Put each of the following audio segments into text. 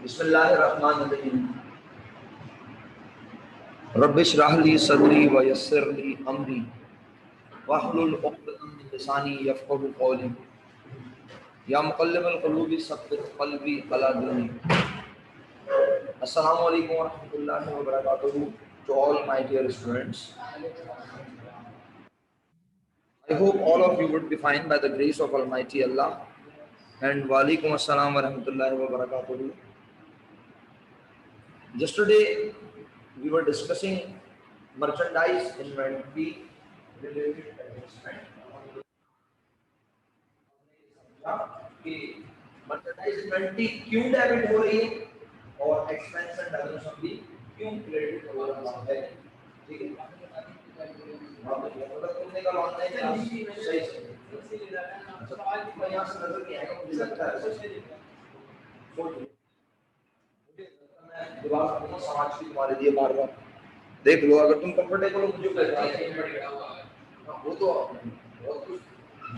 बिस्मिल्लाहिर्रहमानिर्रहीम। रब्बिश्रह ली सदरी व यस्सिर ली अमरी वहलुल उक़दतम मिन लिसानी यफ़क़हू क़ौली या मुक़ल्लिबल क़ुलूबि सब्बित क़ल्बी अला दीनिक। अस्सलामु अलैकुम व रहमतुल्लाहि व बरकातुहू to all my dear students. I hope all of you would be fine by the grace of Almighty Allah. And wa alaikum assalam wa rahmatullahi wa barakatuhu. Yesterday we were discussing merchandise inventory related adjustment. कि merchandise inventory क्यों debit हो रही है और expense and revenue summary क्यों credit हो रहा है। ठीक है, मतलब तुमने कल ऑनलाइन क्लास सही आज की यहाँ से नजर नहीं आएगा मुझे लगता है। सोच मैं दोबारा अपना समाज की तुम्हारे लिए बार बार देख लो, अगर तुम कंफर्टेबल हो मुझे वो तो बहुत कुछ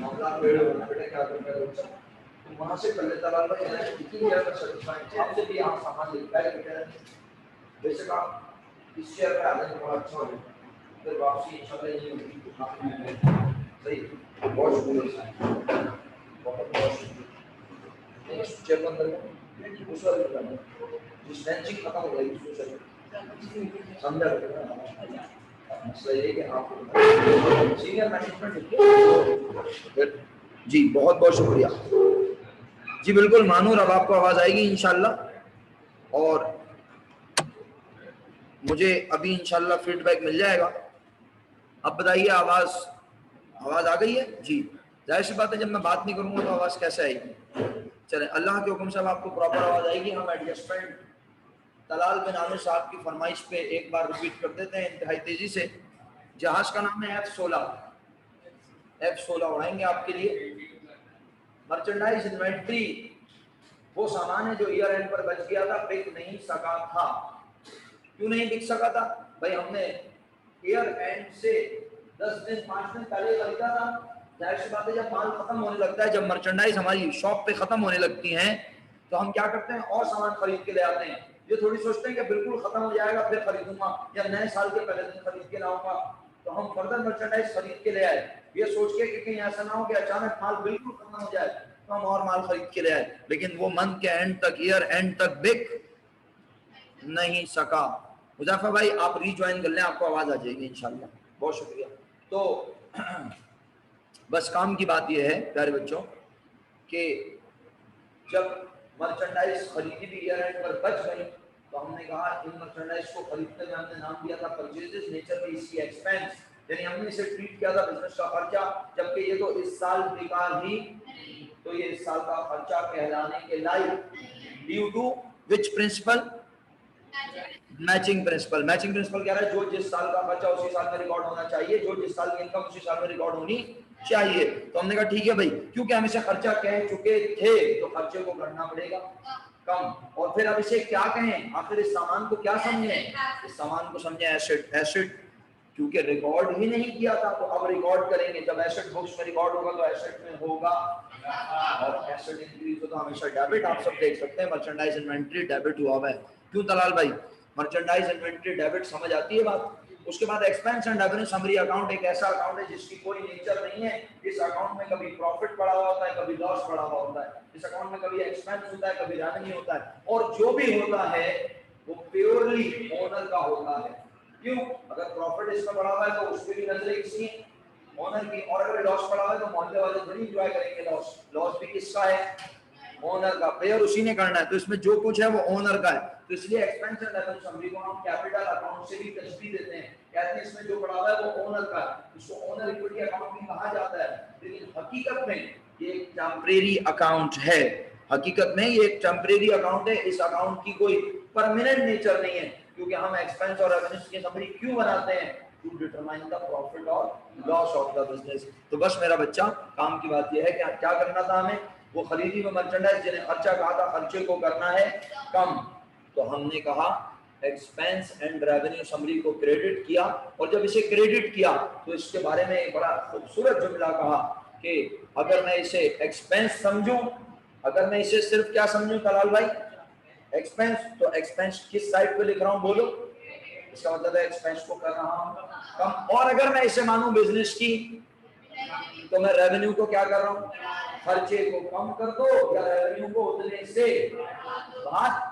मामला पेड़ होना बेटा क्या करना है तुम वहां से कर लेता लाल भाई है कितनी यार कर सकता है आपसे भी आप सामान लेता है बेटा बेशक आप इस शेयर पे आ जाए बड़ा अच्छा हो फिर वापसी इंशाल्लाह नहीं होगी। सही, बहुत शुक्रिया बहुत बहुत शुक्रिया। नेक्स्ट शेयर अंदर में उस वाले का जिस बेंचिंग खत्म हो गई उसको चलो समझा मसला ये कि आप सीनियर मैनेजमेंट जी बहुत बहुत शुक्रिया जी। बिल्कुल मानूर, अब आपको आवाज आएगी इंशाल्लाह और मुझे अभी इंशाल्लाह फीडबैक मिल जाएगा। अब बताइए आवाज आ गई है जी। जाहिर सी बात है जब मैं बात नहीं करूंगा तो आवाज कैसे आएगी। चले अल्लाह के हुक्म से आपको प्रॉपर आवाज आएगी। हम एडजस्टमेंट तलाल बिन आमिर साहब की फरमाइश पे एक बार रिपीट कर देते हैं इंतहाई तेजी से। जहाज का नाम है F16 उड़ाएंगे आपके लिए। मर्चेंडाइज इन्वेंट्री वो सामान है जो ईयर एंड पर बच गया था, बिक नहीं सका था। क्यों नहीं बिक सका था भाई? हमने ईयर एंड से 10 दिन 5 दिन पहले खरीदा था। जाहिर सी बात है जब माल खत्म होने लगता है, जब मर्चेंडाइज हमारी शॉप पे खत्म होने लगती हैं तो हम क्या करते हैं और सामान खरीद के ले आते हैं। ये थोड़ी सोचते हैं कि बिल्कुल खत्म हो जाएगा फिर खरीदूंगा या नए साल के पहले दिन खरीद के लाऊंगा, तो हम फर्दर मर्चेंडाइज खरीद के ले आए ये सोच के कि कहीं ऐसा ना हो कि अचानक माल बिल्कुल खत्म हो जाए तो हम और माल खरीद के ले आए, लेकिन वो मंथ के एंड तक ईयर एंड तक बिक नहीं सका। मुजाफर भाई आप रीज्वाइन कर लें, आपको आवाज आ जाएगी इंशाल्लाह। बहुत शुक्रिया। तो बस काम की बात यह है प्यारे बच्चों कि जब मर्चेंडाइज खरीदी भी ईयर एंड पर बच गई तो हमने कहा इन मर्चेंडाइज को खरीदते हुए हमने नाम दिया था परचेजेस, नेचर में इसकी एक्सपेंस, यानी हमने इसे ट्रीट किया था बिजनेस का खर्चा, जबकि ये तो इस साल बेकार ही, तो ये इस साल का खर्चा कहलाने के लायक। Due to which principle? Matching principle. Matching principle क्या है? जो जिस साल का खर्चा उसी साल में रिकॉर्ड होना चाहिए, जो जिस साल की इनकम उसी साल में रिकॉर्ड होनी चाहिए। तो हमने कहा ठीक है भाई, क्योंकि हम इसे खर्चा कह चुके थे तो खर्चे को करना पड़ेगा कम। और फिर अब इसे क्या कहें? आखिर इस सामान को क्या समझें? इस सामान को समझें एसेट। एसेट क्योंकि रिकॉर्ड ही नहीं किया था तो अब रिकॉर्ड करेंगे। जब एसेट बुक्स में रिकॉर्ड होगा तो एसेट में होगा, और एसेट इंक्रीज हो तो हमेशा डेबिट। आप सब देख सकते हैं मर्चेंडाइज इन्वेंट्री डेबिट हुआ है। क्यों दलाल भाई? मर्चेंडाइज इन्वेंट्री डेबिट समझ आती है बात। उसके बाद expense and revenue summary account एक ऐसा अकाउंट है जिसकी कोई नेचर नहीं है। इस अकाउंट में कभी प्रॉफिट पड़ा हुआ होता है, कभी लॉस पड़ा हुआ होता है। इस अकाउंट में कभी एक्सपेंस होता है, कभी रेवेन्यू होता है, और जो भी होता है वो प्योरली ओनर का होता है। क्यों? अगर प्रॉफिट इसमें पड़ा हुआ है तो उसकी भी नजरें किसकी? ओनर की। और अगर लॉस पड़ा हुआ है तो मोहल्ले वाले थोड़ी एंजॉय करेंगे लॉस। लॉस भी किसका है? ओनर का। पेयर उसी ने करना है, तो इसमें जो कुछ है वो ओनर का है। तो इसलिए एक्सपेंस एंड रेवेन्यू समरी को हम कैपिटल अकाउंट से भी तशबीह देते हैं, कहते हैं इसमें जो पड़ा हुआ है वो ओनर का है। इसको ओनर इक्विटी अकाउंट भी कहा जाता है, लेकिन हकीकत में ये एक टेम्परेरी अकाउंट है। हकीकत में ये एक टेम्परेरी अकाउंट है। इस अकाउंट की कोई परमानेंट नेचर नहीं है, क्योंकि हम एक्सपेंस और रेवेन्यू की समरी क्यों बनाते हैं? टू डिटरमाइन द प्रॉफिट और लॉस ऑफ द बिजनेस। तो बस मेरा बच्चा, काम की बात यह है कि क्या करना था हमें? वो खरीदी हुई मर्चेंडाइज जिन्हें खर्चा कहा था, खर्चे को करना है कम। तो हमने कहा एक्सपेंस एंड रेवेन्यू समरी को क्रेडिट किया, और जब इसे क्रेडिट किया तो इसके बारे में एक बड़ा खूबसूरत जुमला कहा कि अगर मैं इसे एक्सपेंस समझूं, अगर मैं इसे सिर्फ क्या समझूं तलाल भाई? एक्सपेंस, तो एक्सपेंस किस साइड पे लिख रहा हूँ बोलो, इसका मतलब है एक्सपेंस को कर रहा हूँ कम। और अगर मैं इसे मानूं बिजनेस की, तो मैं रेवेन्यू को क्या कर रहा हूँ, खर्चे को कम कर दो या रेवेन्यू को उतने से। बात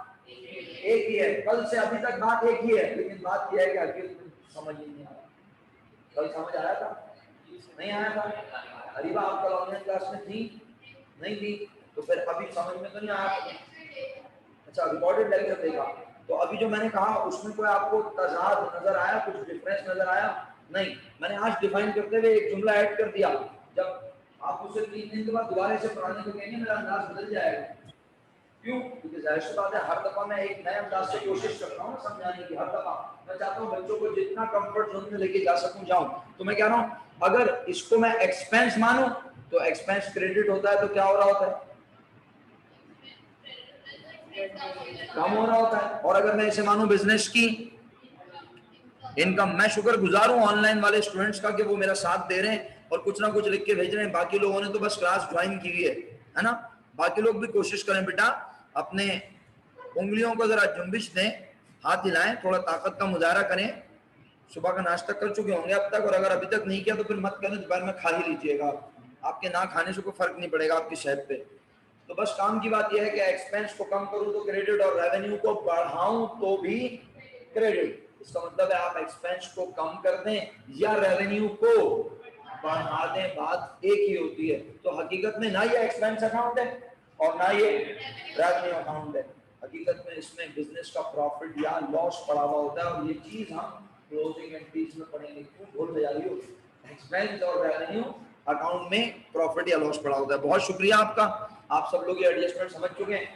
एक ही है, कल से अभी तक बात एक ही है, लेकिन बात यह है कि आखिर समझ ही नहीं आया। कल समझ आया था, नहीं आया था? अरीबा आप कल ऑनलाइन क्लास में थी नहीं थी? तो फिर अभी समझ में तो नहीं आया। अच्छा, रिकॉर्डेड लेक्चर देखा तो अभी जो मैंने कहा उसमें कोई आपको तजाद नजर आया, कुछ डिफरेंस नजर आया? नहीं। मैंने आज डिफाइन करते हुए एक जुमला ऐड कर दिया, जब आप उसे 3 दिन के बाद दोबारा से पढ़ाने को कहेंगे मेरा अंदाज बदल जाएगा। क्यों? क्योंकि जाहिर सी बात है हर दफा मैं एक नए अंदाज से कोशिश करता हूँ समझाने की। हर दफा मैं चाहता हूँ बच्चों को जितना कंफर्ट जोन में लेके जा सकूं जाऊं। तो मैं कह रहा हूँ अगर इसको मैं एक्सपेंस मानूं तो एक्सपेंस क्रेडिट होता है तो क्या हो रहा होता है, कम हो रहा होता है। और अगर मैं इसे मानूं बिजनेस की इनकम, मैं शुक्रगुजार हूं ऑनलाइन वाले स्टूडेंट्स का कि वो मेरा साथ दे रहे हैं और कुछ ना कुछ लिख के भेज रहे हैं। बाकी लोगों ने तो बस क्लास ज्वाइन की हुई है ना। बाकी लोग भी कोशिश करें बेटा, अपने उंगलियों को जरा जुम्बिश दें, हाथ हिलाएं, थोड़ा ताकत का मुजाहरा करें। सुबह का नाश्ता कर चुके होंगे अब तक, और अगर अभी तक नहीं किया तो फिर मत करें, दोपहर में खा ही लीजिएगा। आपके ना खाने से कोई फर्क नहीं पड़ेगा आपकी सेहत पे। तो बस काम की बात यह है कि एक्सपेंस को कम करूं तो क्रेडिट और रेवेन्यू को बढ़ाऊं तो भी क्रेडिट। इसका मतलब है आप एक्सपेंस को कम कर दें या रेवेन्यू को बढ़ा दें, बात एक ही होती है। तो हकीकत में ना ये एक्सपेंस अकाउंट है और ना ये रेवेन्यू अकाउंट है। हकीकत में इसमें बिजनेस का प्रॉफिट या लॉस पड़ा हुआ होता है, और ये चीज हम क्लोजिंग एंट्रीज में पढ़ेंगे। क्यों भूल जा रही हो, एक्सपेंस और रेवेन्यू अकाउंट में प्रॉफिट या लॉस पड़ा होता है। बहुत शुक्रिया आपका, आप सब लोग ये एडजस्टमेंट समझ चुके हैं।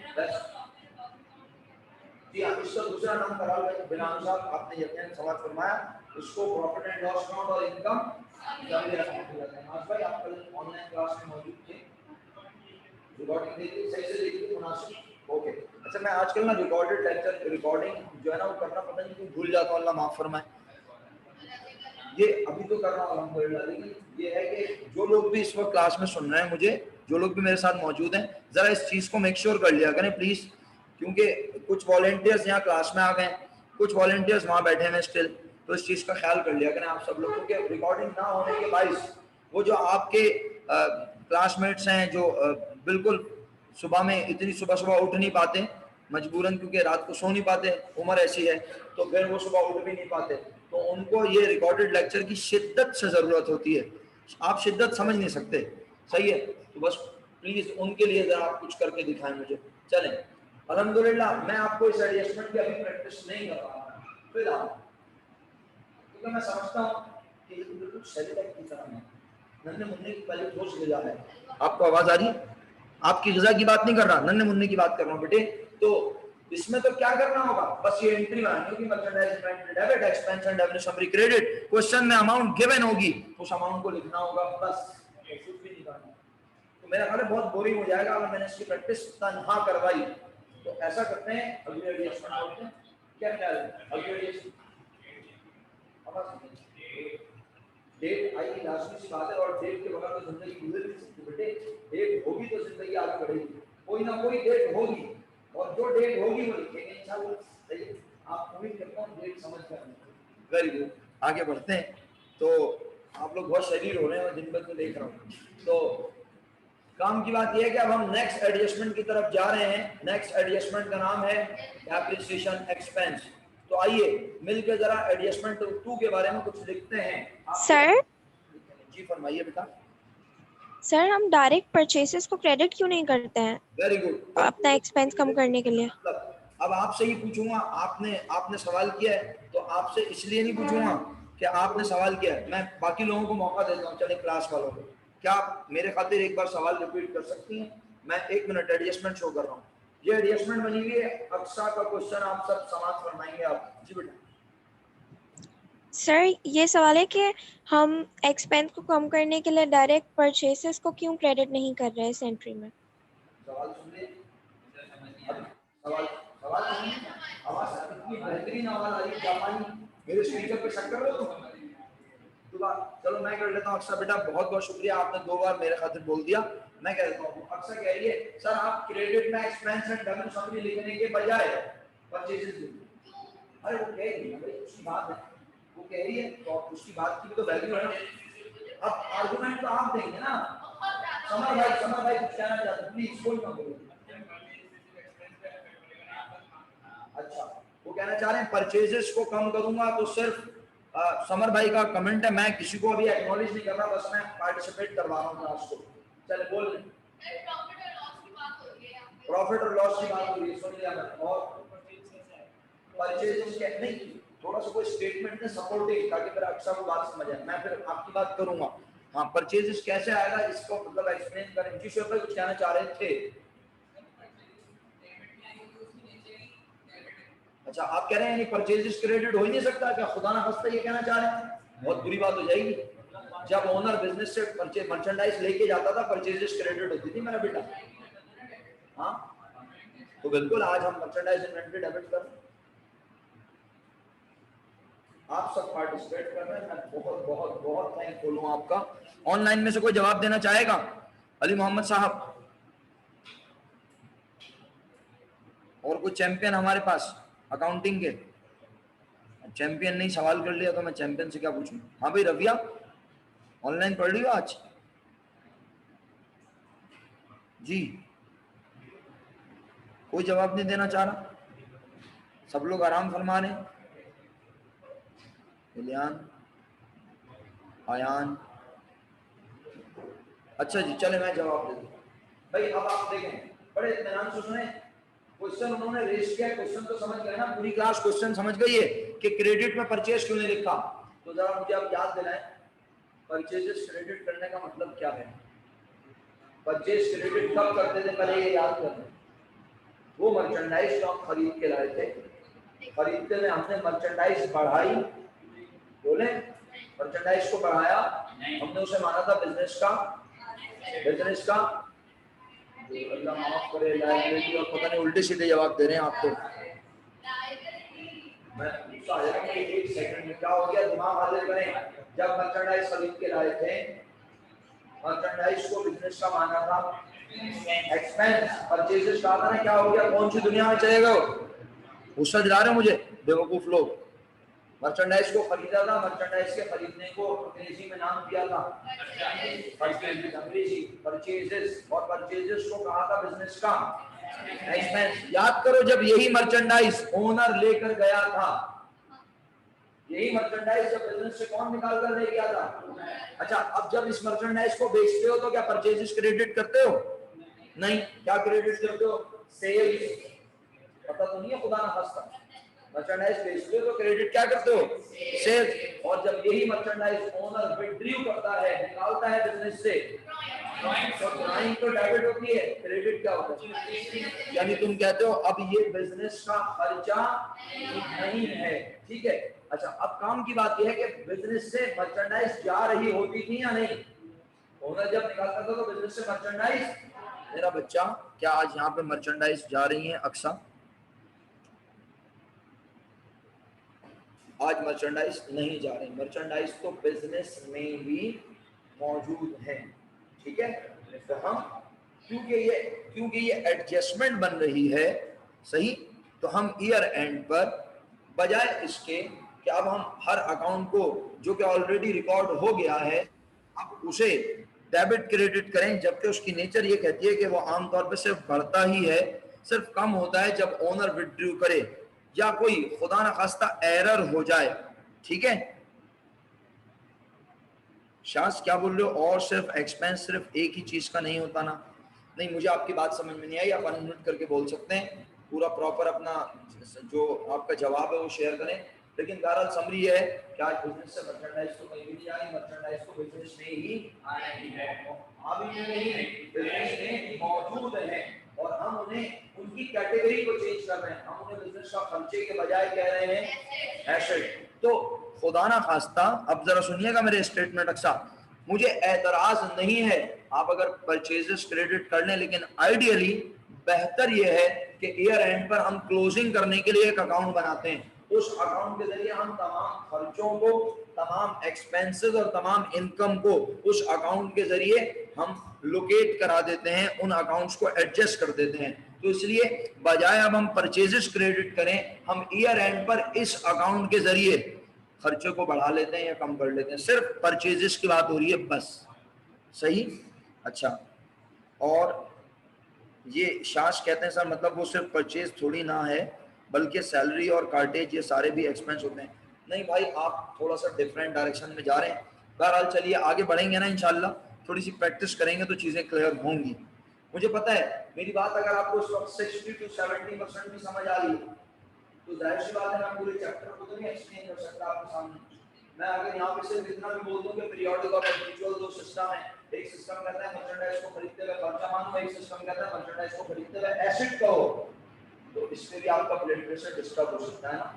जी हाँ, इसका दूसरा नाम करा बिना अनुसार आपने यकीन समाज फरमाया, इसको प्रॉफिट एंड लॉस अकाउंट और इनकम आज भाई आप कल ऑनलाइन क्लास में मौजूद थे, रिकॉर्डिंग देखिए सही से देखिए मुनासिब। ओके, अच्छा मैं आजकल ना रिकॉर्डेड लेक्चर रिकॉर्डिंग जो है ना वो करना पता नहीं क्यों भूल जाता हूँ, अल्लाह माफ फरमाए। ये अभी तो कर रहा हूँ अल्हम्दुलिल्लाह, लेकिन ये है कि जो लोग भी इस वक्त क्लास में सुन रहे हैं मुझे, जो लोग भी मेरे साथ मौजूद हैं, जरा इस चीज को मेक श्योर कर लिया करें प्लीज, क्योंकि कुछ वॉलंटियर्स यहाँ क्लास में आ गए, कुछ वॉलंटियर्स वहाँ बैठे हैं स्टिल। तो इस चीज का ख्याल कर लिया करें आप सब लोगों के, रिकॉर्डिंग ना होने के बाइस वो जो आपके क्लासमेट्स हैं जो बिल्कुल सुबह में इतनी सुबह सुबह उठ नहीं पाते मजबूरन, क्योंकि रात को सो नहीं पाते, उम्र ऐसी है, तो फिर वो सुबह उठ भी नहीं पाते, तो उनको ये रिकॉर्डेड लेक्चर की शिद्दत से जरूरत होती है। आप शिद्दत समझ नहीं सकते, सही है? तो बस प्लीज उनके लिए जरा आप कुछ करके दिखाएं मुझे। चलें, अल्हम्दुलिल्लाह मैं आपको इस एडजस्टमेंट की अभी प्रैक्टिस नहीं कर रहा हूं फिलहाल, क्योंकि मैं समझता हूं कि ये बिल्कुल शरीर की तरह है, नन्हे मुन्ने की पहले ठोस ग़िज़ा है। आपको आवाज आ रही है? आपकी ग़िज़ा की बात नहीं कर रहा, नन्हे मुन्ने की बात कर रहा हूं बेटे। तो इसमें तो क्या करना होगा, बस ये एंट्री बनानी होगी, merchandise debit expense and revenue summary credit, question में अमाउंट गिवन होगी, उस अमाउंट को लिखना होगा, बस कुछ भी नहीं करना। तो मेरा ख्याल है बहुत बोरिंग हो जाएगा अगर मैंने इसकी प्रैक्टिस तन्हा करवाई। तो ऐसा करते हैं, अगली एडजस्टमेंट करते हैं, क्या ख्याल है? अगली एडजस्टमेंट डेट आई लाजमी सी बात है, और डेट के बगैर तो जिंदगी गुजर नहीं सकती बेटे। डेट होगी तो जिंदगी आगे बढ़ेगी, कोई ना कोई डेट होगी, और जो डेट होगी वो लिखेंगे इंशाल्लाह। सही, आप उम्मीद करता हूँ डेट समझ कर। वेरी गुड, आगे बढ़ते हैं। तो आप लोग बहुत शरीर हो रहे हैं और दिन भर तो देख रहा हूँ। तो काम की बात यह है कि अब हम नेक्स्ट एडजस्टमेंट की तरफ जा रहे हैं। नेक्स्ट एडजस्टमेंट का नाम है एप्रिसिएशन एक्सपेंस। तो आइए मिलकर जरा एडजस्टमेंट 2 के बारे में कुछ लिखते हैं। सर जी फरमाइए बेटा। सर हम डायरेक्ट परचेसेस को क्रेडिट क्यों नहीं करते हैं वेरी गुड, अपना एक्सपेंस कम करने के लिए? अब आपसे ही पूछूंगा, आपने सवाल किया है तो आपसे इसलिए नहीं पूछूंगा कि आपने सवाल किया है, मैं बाकी लोगों को मौका देता हूँ, चले क्लास वालों को। क्या आप मेरे खातिर एक बार सवाल रिपीट कर सकती हैं? मैं 1 मिनट एडजस्टमेंट शो कर रहा हूँ। ये एडजस्टमेंट बनी हुई है, अक्सा का क्वेश्चन आप सब समाप्त फरमाएंगे आप। जी बेटा। सर ये सवाल है कि हम एक्सपेंस को कम करने के लिए डायरेक्ट परचेसेस को क्यों क्रेडिट नहीं कर रहे हैं इस एंट्री में? सवाल सुनिए, सवाल सवाल सुनिए, आवाज इतनी बेहतरीन आवाज आ रही है, जापानी, मेरे स्पीकर पे शक कर रहे हो तुम? चलो मैं कर लेता हूँ। अक्सर बेटा बहुत बहुत शुक्रिया, आपने 2 बार मेरे खातिर बोल दिया, मैं कह देता हूँ, अक्सर कह रही है सर आप क्रेडिट में एक्सपेंस एंड डेबिट समरी लिखने के बजाय परचेजेस लिखो। अरे वो कह रही है भाई, उसकी बात है, वो कह रही है तो उसकी बात की भी तो वैल्यू है ना। अब आर्गुमेंट तो आप देंगे ना। समर भाई कुछ कहना चाहते हैं, प्लीज कोई ना बोलो। अच्छा, वो कहना चाह रहे हैं परचेजेस को कम करूंगा तो सिर्फ समर भाई का कमेंट है, मैं किसी को अभी एक्नॉलेज नहीं कर रहा, बस मैं पार्टिसिपेट करवा रहा हूँ क्लास को। चले बोल रहे, प्रॉफिट और लॉस की बात हो रही है, सुन लिया मैंने। और परचेजेस के नहीं, थोड़ा सा कोई स्टेटमेंट में सपोर्टिव, ताकि फिर अक्सर को बात समझ आए, मैं फिर आपकी बात करूंगा। हाँ, परचेजेस कैसे आएगा इसको मतलब एक्सप्लेन करें। जी श्योर भाई कुछ कहना चाह रहे थे। अच्छा, आप कह रहे हैं परचेजेस क्रेडिट हो ही नहीं सकता क्या? खुदा ना खास्ता ये कहना चाह रहे हैं? बहुत बुरी बात हो जाएगी। जब ओनर बिजनेस से परचेज मर्चेंडाइज लेके जाता था, परचेजेस क्रेडिट होती थी मेरा बेटा। हाँ, तो बिल्कुल आज हम मर्चेंडाइज इन्वेंटरी डेबिट कर, आप सब पार्टिसिपेट कर रहे हैं, मैं बहुत बहुत बहुत थैंकफुल हूँ आपका। ऑनलाइन में से कोई जवाब देना चाहेगा? अली मोहम्मद साहब, और कोई चैंपियन हमारे पास अकाउंटिंग के? चैंपियन नहीं, सवाल कर लिया तो मैं चैंपियन से क्या पूछूं। हाँ भाई रविया, ऑनलाइन पढ़ लियो आज? जी, कोई जवाब नहीं देना चाह रहा, सब लोग आराम फरमा रहे। इलियान, आयान, अच्छा जी, चले मैं जवाब दे दूं भाई। अब आप देखें, बड़े इत्मीनान से सुने, क्वेश्चन उन्होंने रेज किया, क्वेश्चन तो समझ गए ना, पूरी क्लास क्वेश्चन समझ गई है कि क्रेडिट में परचेज क्यों नहीं लिखा। तो जरा मुझे आप याद दिलाएं, परचेजेस क्रेडिट करने का मतलब क्या है? परचेज क्रेडिट कब करते थे, पहले ये याद करते। वो मर्चेंडाइज जो हम खरीद के लाए थे, खरीदते में हमने मर्चेंडाइज बढ़ाई, बोले मर्चेंडाइज को बढ़ाया, हमने उसे माना था बिजनेस का, अल्लाह माफ करे लाइबिलिटी, और पता नहीं उल्टे सीधे जवाब दे रहे हैं आप तो। मैं गुस्सा आया कि एक सेकंड में क्या हो गया, दिमाग हाजिर करें। जब मर्चेंडाइज खरीद के लाए थे, मर्चेंडाइज को बिजनेस का माना था, एक्सपेंस परचेजेस का था ना, क्या हो गया? कौन सी दुनिया में चले गए? गुस्सा दिला रहे हो मुझे बेवकूफ लोग। मर्चेंडाइज को खरीदा था, मर्चेंडाइज के खरीदने को अंग्रेजी में नाम दिया था अंग्रेजी परचेजेस, और परचेजेस को कहा था बिजनेस का एक्सपेंस। याद करो, जब यही मर्चेंडाइज ओनर लेकर गया था, यही मर्चेंडाइज जब बिजनेस से कौन निकाल कर ले गया था? अच्छा, अब जब इस मर्चेंडाइज को बेचते हो तो क्या परचेजेस क्रेडिट करते हो? नहीं, क्या क्रेडिट करते हो? सेल्स। पता तो नहीं है खुदा ना खास्ता, मर्चेंडाइज बेचते हो तो क्रेडिट क्या करते हो? सेल्स। और जब यही मर्चेंडाइज ओनर विड्रॉ करता है, निकालता है बिजनेस से, तो ड्राइंग तो डेबिट होती है, क्रेडिट क्या होता है? यानी तुम कहते हो अब ये बिजनेस का खर्चा नहीं है, ठीक है। अच्छा, अब काम की बात यह है कि बिजनेस से मर्चेंडाइज जा रही होती थी या नहीं? ओनर जब निकालता था तो बिजनेस से मर्चेंडाइज, मेरा बच्चा क्या आज यहाँ पे मर्चेंडाइज जा रही है? अक्सर आज मर्चेंडाइज नहीं जा रही, मर्चेंडाइज तो बिजनेस में ही मौजूद है, ठीक है। तो हम क्योंकि ये एडजस्टमेंट बन रही है, सही, तो हम ईयर एंड पर बजाय इसके कि अब हम हर अकाउंट को जो कि ऑलरेडी रिकॉर्ड हो गया है, अब उसे डेबिट क्रेडिट करें, जबकि उसकी नेचर ये कहती है कि वो आमतौर पर सिर्फ बढ़ता ही है, सिर्फ कम होता है जब ओनर विड्रॉ करे या कोई खुदा न खास्ता एरर हो जाए, ठीक है। शास क्या बोल रहे हो? और सिर्फ एक्सपेंस सिर्फ एक ही चीज का नहीं होता ना? नहीं, मुझे आपकी बात समझ में नहीं आई, आप अनम्यूट करके बोल सकते हैं, पूरा प्रॉपर अपना जो आपका जवाब है वो शेयर करें। लेकिन बहरहाल समरी है कि आज बिजनेस से मर्चेंडाइज तो कहीं भी नहीं आ रही, मर्चेंडाइज तो बिजनेस में ही आ रही है, अभी नहीं, बिजनेस में मौजूद है, और हम उन्हें उनकी कैटेगरी को चेंज कर रहे हैं, हम उन्हें बिजनेस का खर्चे के बजाय कह रहे हैं एसेट। तो खुदा ना खास्ता, अब जरा सुनिएगा मेरे स्टेटमेंट अक्सर, मुझे एतराज नहीं है आप अगर परचेजेस क्रेडिट कर लें, लेकिन आइडियली बेहतर यह है कि ईयर एंड पर हम क्लोजिंग करने के लिए एक अकाउंट बनाते हैं, उस अकाउंट के जरिए हम तमाम खर्चों को, तमाम एक्सपेंसेस और तमाम इनकम को उस अकाउंट के जरिए हम लोकेट करा देते हैं, उन अकाउंट्स को एडजस्ट कर देते हैं। तो इसलिए बजाय अब हम परचेजेस क्रेडिट करें, हम ईयर एंड पर इस अकाउंट के जरिए खर्चे को बढ़ा लेते हैं या कम कर लेते हैं। सिर्फ परचेजेस की बात हो रही है बस। सही? अच्छा, और ये शाश कहते हैं सर मतलब वो सिर्फ परचेज थोड़ी ना है बल्कि सैलरी और कार्टेज ये सारे भी एक्सपेंस होते हैं। नहीं भाई, आप थोड़ा सा डिफरेंट डायरेक्शन में जा रहे हैं। बहरहाल चलिए आगे बढ़ेंगे ना इंशाल्लाह, थोड़ी सी प्रैक्टिस करेंगे तो चीज़ें क्लियर होंगी। मुझे पता है मेरी बात अगर आपको इस वक्त 60 to 70% भी समझ आ रही है तो जाहिर सी बात है मैं पूरे चैप्टर को तो नहीं एक्सप्लेन कर सकता आपके सामने। मैं अगर यहाँ पे सिर्फ इतना भी बोल दूं कि पीरियोडिक और परपेचुअल दो सिस्टम है, एक सिस्टम कहता है मर्चेंडाइज को खरीदते हुए खर्चा मानो, एक सिस्टम कहता है मर्चेंडाइज को खरीदते हुए एसेट कहो, तो इससे भी आपका ब्लड प्रेशर डिस्टर्ब हो सकता है ना।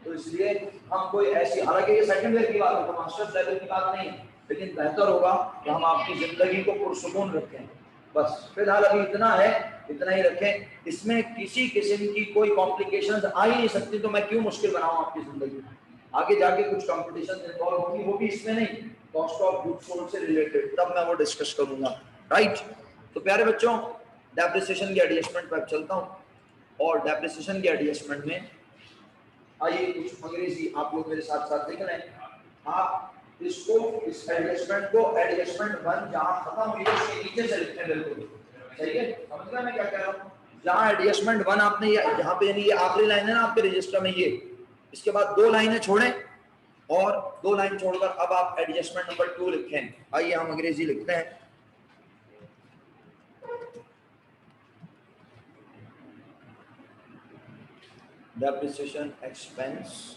तो इसलिए हम कोई ऐसी, हालांकि ये सेकंड ईयर की बात है तो मास्टर्स लेवल की बात नहीं है, लेकिन बेहतर होगा कि हम आपकी जिंदगी को पुरसुकून रखें। बस फिलहाल अभी इतना है, इतना ही रखें। इसमें किसी किस्म की कोई कॉम्प्लिकेशंस आ ही नहीं सकती, तो मैं क्यों मुश्किल बनाऊं आपकी जिंदगी। आगे जाके कुछ कंपटीशन इन्वॉल्व होगी, वो भी इसमें नहीं, कॉस्ट ऑफ गुड्स सोल्ड से रिलेटेड, तब मैं वो डिस्कस करूंगा। राइट? तो प्यारे बच्चों, डेप्रिसिएशन की एडजस्टमेंट पर चलता हूं, और डेप्रिसिएशन के एडजस्टमेंट में आइए कुछ अंग्रेजी आप लोग मेरे साथ साथ देख रहे हैं। आप इसको, इस एडजस्टमेंट को एडजस्टमेंट 1 जहां खत्म हुई है उसके नीचे से लिखते हैं। बिल्कुल सही है, समझ गए मैं क्या कह रहा हूं? जहां एडजस्टमेंट 1 आपने ये जहां पे, यानी ये आखिरी लाइन है ना आपके रजिस्टर में, ये इसके बाद 2 लाइनें छोड़ें और 2 लाइन छोड़कर अब आप एडजस्टमेंट नंबर 2 लिखें। आइए हम अंग्रेजी लिखते हैं। Depreciation expense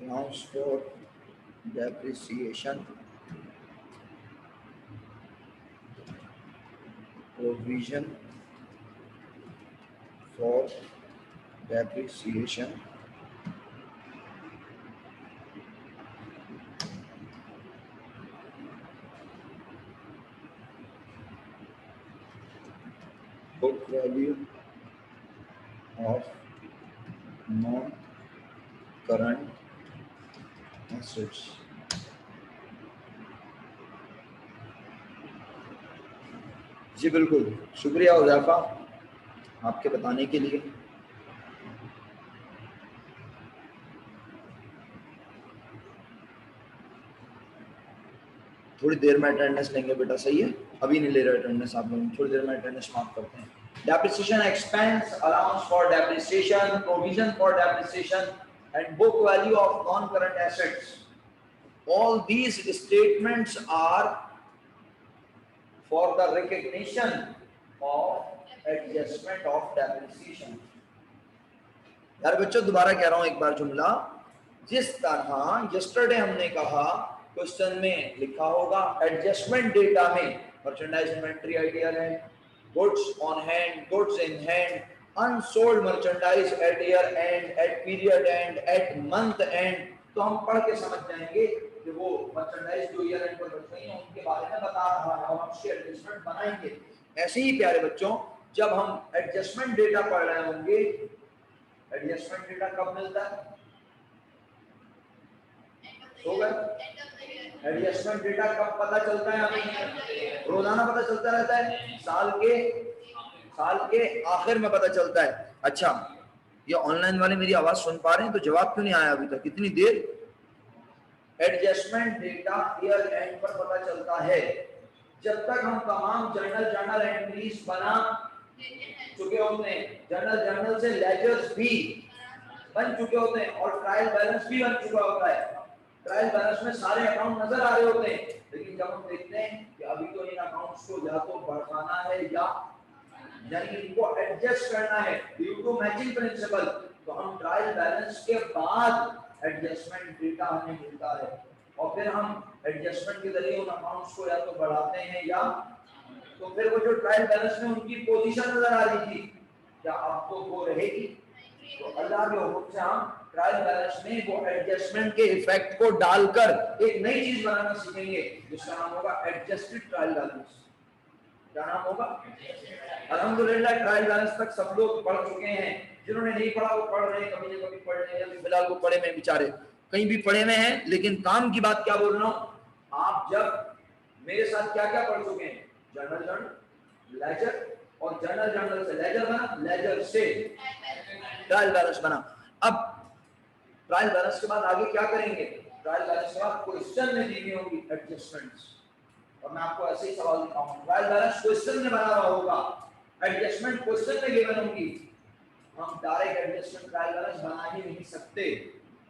allows for depreciation, provision for depreciation, book value of non-current assets. जी बिल्कुल, शुक्रिया उज़ैफा आपके बताने के लिए। थोड़ी देर में अटेंडेंस लेंगे बेटा, सही है? अभी नहीं ले रहे अटेंडेंस आप लोग, थोड़ी देर में अटेंडेंस समाप्त करते हैं। Depreciation expense, allowance for depreciation, provision for depreciation and book value of non-current assets. All these statements are for the recognition of adjustment of depreciation. यार बच्चों दोबारा कह रहा हूं एक बार जुमला, जिस तरह यस्टरडे हमने कहा क्वेश्चन में लिखा होगा एडजस्टमेंट डेटा में मर्चेंडाइज इन्वेंटरी आइडियल है, goods on hand, goods in hand, unsold merchandise at year end, at period end, at month end, तो हम पढ़ के समझ जाएंगे कि वो मर्चेंडाइज जो ईयर एंड पर बच रही है उनके बारे में बता रहा है और हम उसके एडजस्टमेंट बनाएंगे। ऐसे ही प्यारे बच्चों, जब हम एडजस्टमेंट डेटा पढ़ रहे होंगे, एडजस्टमेंट डेटा कब मिलता है? हो गया। एडजस्टमेंट डेटा कब पता चलता है हमें? रोजाना पता चलता रहता है, साल के आखिर में पता चलता है। अच्छा, ये ऑनलाइन वाले मेरी आवाज सुन पा रहे हैं? तो जवाब क्यों नहीं आया अभी तक, कितनी देर? एडजस्टमेंट डेटा ईयर एंड पर पता चलता है जब तक हम तमाम जर्नल एंट्रीज बना चुके होते हैं, जर्नल से लेजर्स भी बन चुके होते हैं और ट्रायल बैलेंस भी बन चुका होता है। ट्रायल बैलेंस में सारे अकाउंट नजर आ रहे होते हैं, लेकिन जब हम देखते हैं कि अभी तो इन अकाउंट्स को या तो बढ़ाना है या यानी इनको एडजस्ट करना है ड्यू टू मैचिंग प्रिंसिपल, तो हम ट्रायल बैलेंस के बाद एडजस्टमेंट डेटा हमें मिलता है और फिर हम एडजस्टमेंट के जरिए उन अकाउंट्स को या तो बढ़ाते हैं या, तो फिर वो जो ट्रायल बैलेंस में उनकी पोजीशन नजर आ रही थी क्या अब तो वो रहेगी, तो अल्लाह के हुक्म से हम ट्रायल बैलेंस में वो एडजस्टमेंट के इफेक्ट को डालकर एक नई चीज बनाना सीखेंगे जिसका नाम होगा एडजस्टेड ट्रायल बैलेंस। क्या नाम होगा? अल्हम्दुलिल्लाह ट्रायल बैलेंस तक सब लोग पढ़ चुके हैं, जिन्होंने नहीं पढ़ा वो पढ़ रहे हैं, कभी ना कभी पढ़ रहे हैं, फिलहाल वो पढ़े में बेचारे कहीं भी पढ़े में हैं। लेकिन काम की बात क्या बोल रहा हूँ, आप जब मेरे साथ क्या क्या पढ़ चुके हैं, जर्नल, लेजर, और जर्नल से लेजर बना, लेजर से ट्रायल बैलेंस बना। अब ट्रायल बैलेंस के बाद आगे क्या करेंगे, ट्रायल बैलेंस के बाद क्वेश्चन में दी गई होंगी एडजस्टमेंट्स, और मैं आपको ऐसे ही सवाल दिखाऊंगा। ट्रायल बैलेंस क्वेश्चन में बना हुआ होगा, एडजस्टमेंट क्वेश्चन में गिवन होंगी। हम डायरेक्ट एडजस्टमेंट ट्रायल बैलेंस बना ही नहीं सकते।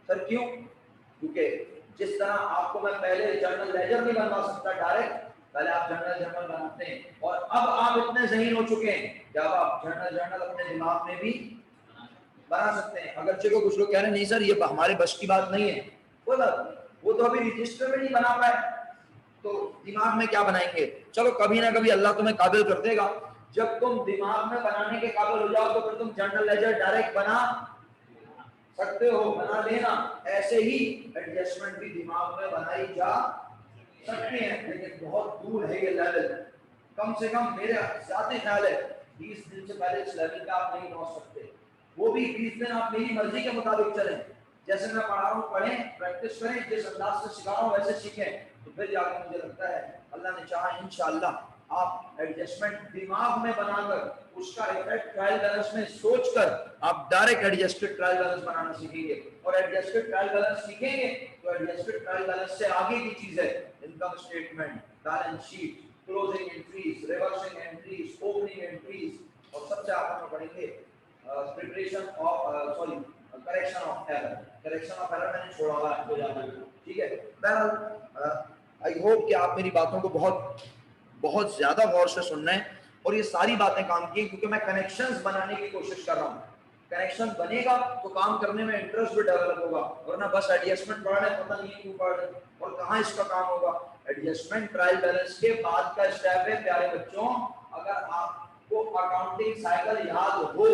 सर क्यों? क्योंकि जिस तरह आपको मैं पहले जर्नल लेजर नहीं बनवा सकता डायरेक्ट, पहले आप जर्नल बनाते हैं, और अब आप इतने ज़हीन हो चुके हैं कि अब आप जर्नल अपने दिमाग में भी बना सकते हैं। अगरचे को कुछ लोग कह रहे हैं नहीं सर ये हमारे बस की बात नहीं है, कोई बात नहीं, वो तो अभी रजिस्टर में नहीं बना पाए तो दिमाग में क्या बनाएंगे। चलो कभी ना कभी अल्लाह तुम्हें काबिल कर देगा, जब तुम दिमाग में बनाने के काबिल हो जाओ तो फिर तुम जर्नल लेजर डायरेक्ट बना सकते हो, बना लेना। ऐसे ही एडजस्टमेंट भी दिमाग में बनाई जा सकती है, लेकिन बहुत दूर है ये लेवल। कम से कम मेरे ज्यादा ख्याल है 20 दिन से पहले इस लेवल पे आप नहीं पहुंच सकते। वो भी 20 दिन आप मेरी मर्जी के मुताबिक चलें, जैसे मैं पढ़ा रहा हूँ पढ़ें, प्रैक्टिस करें, जिस अंदाज से सिखा रहा हूँ वैसे सीखें, तो फिर जाकर मुझे लगता है अल्लाह ने चाहा इंशाअल्लाह आप एडजस्टमेंट दिमाग में बनाकर उसका इफेक्ट ट्रायल बैलेंस में सोचकर आप डायरेक्ट एडजस्टेड ट्रायल बैलेंस बनाना सीखेंगे। और एडजस्टेड ट्रायल बैलेंस सीखेंगे तो एडजस्टेड ट्रायल बैलेंस से आगे की चीज है income statement, balance sheet, closing entries, reversing entries, opening entries, और सबसे आखिर में पढ़ेंगे preparation of correction of error. Correction of error मैंने छोड़ा हुआ है, ठीक है। बहरहाल आई होप कि आप मेरी बातों को बहुत ज्यादा गौर से सुनना है और ये सारी बातें काम की, क्योंकि मैं कनेक्शंस बनाने की कोशिश कर रहा हूँ। कनेक्शन बनेगा तो काम करने में इंटरेस्ट भी डेवलप होगा, वरना बस एडजस्टमेंट पढ़ रहे पता नहीं क्यों पढ़ रहे और कहाँ इसका काम होगा। एडजस्टमेंट ट्रायल बैलेंस के बाद का स्टेप है प्यारे बच्चों, अगर आपको अकाउंटिंग साइकिल याद हो,